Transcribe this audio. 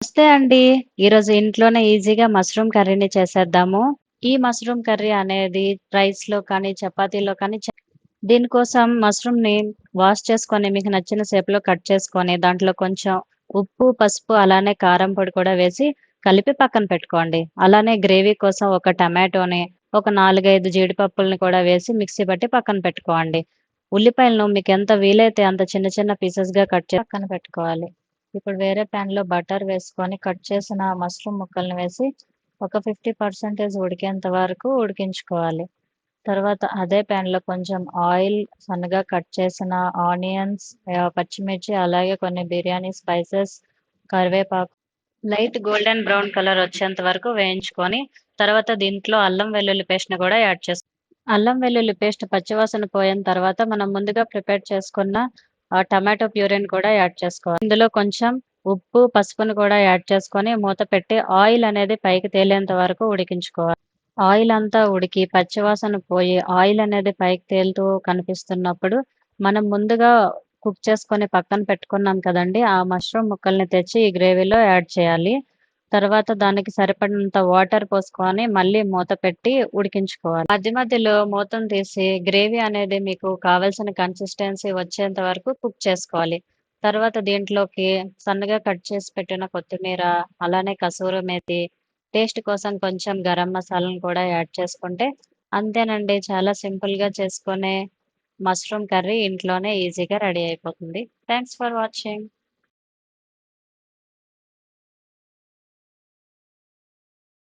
నమస్తే అండి. ఈరోజు ఇంట్లోనే ఈజీగా మష్రూమ్ కర్రీని చేసేద్దాము. ఈ మష్రూమ్ కర్రీ అనేది రైస్‌లో కానీ, చపాతీలో కానీ దీనికోసం మష్రూమ్‌ని వాష్ చేసుకొని మీకు నచ్చిన షేప్‌లో కట్ చేసుకొని, దాంట్లో కొంచెం ఉప్పు, పసుపు అలానే కారం పొడి కూడా వేసి కలిపి పక్కన పెట్టుకోండి. అలానే గ్రేవీ కోసం ఒక టమాటోని, ఒక 4, 5 జీడిపప్పుల్ని కూడా వేసి మిక్సీ పట్టి పక్కన పెట్టుకోండి. ఉల్లిపాయలను మీకెంత వీలైతే అంత చిన్న చిన్న పీసెస్‌గా కట్ చేసి పక్కన పెట్టుకోవాలి. ఇప్పుడు వేరే ప్యాన్‌లో బటర్ వేసుకొని కట్ చేసిన మష్రూమ్ ముక్కల్ని వేసి ఒక 50% ఉడికేంత వరకు ఉడికించుకోవాలి. తర్వాత అదే ప్యాన్‌లో కొంచెం ఆయిల్, సన్నగా కట్ చేసిన ఆనియన్స్, పచ్చిమిర్చి అలాగే కొన్ని బిర్యానీ స్పైసెస్, కరివేపాకు లైట్ గోల్డెన్ బ్రౌన్ కలర్ వచ్చేంత వరకు వేయించుకొని, తర్వాత దీంట్లో అల్లం వెల్లుల్లి పేస్ట్‌ని కూడా యాడ్ అల్లం వెల్లుల్లి పేస్ట్ పచ్చివాసన పోయిన తర్వాత మనం ముందుగా ప్రిపేర్ చేసుకున్న టమాటో ప్యూరీని కూడా యాడ్ చేసుకోవాలి. ఇందులో కొంచెం ఉప్పు, పసుపును కూడా యాడ్ చేసుకొని మూత పెట్టి ఆయిల్ అనేది పైకి తేలేంత వరకు ఉడికించుకోవాలి. ఆయిల్ అంతా ఉడికి పచ్చివాసన పోయి ఆయిల్ అనేది పైకి తేలుతూ కనిపిస్తున్నప్పుడు మనం ముందుగా కుక్ చేసుకొని పక్కన పెట్టుకున్నాం కదండీ! ఆ మష్రూమ్ ముక్కల్ని తెచ్చి ఈ గ్రేవీలో యాడ్ చేయాలి. తర్వాత దానికి సరిపడినంత వాటర్ పోసుకొని మళ్ళీ మూత పెట్టి ఉడికించుకోవాలి. మధ్య మధ్యలో మూతను తీసి గ్రేవీ అనేది మీకు కావాల్సిన కన్సిస్టెన్సీ వచ్చేంత వరకు కుక్ చేసుకోవాలి. తర్వాత దీంట్లోకి సన్నగా కట్ చేసి పెట్టిన కొత్తిమీర, అలానే కసూరి మేతి, టేస్ట్ కోసం కొంచెం గరం మసాలాను కూడా యాడ్ చేసుకుంటే అంతేనండి. చాలా సింపుల్‌గా చేసుకునే మష్రూమ్ కర్రీ ఇంట్లోనే ఈజీగా రెడీ అయిపోతుంది. Thanks for watching.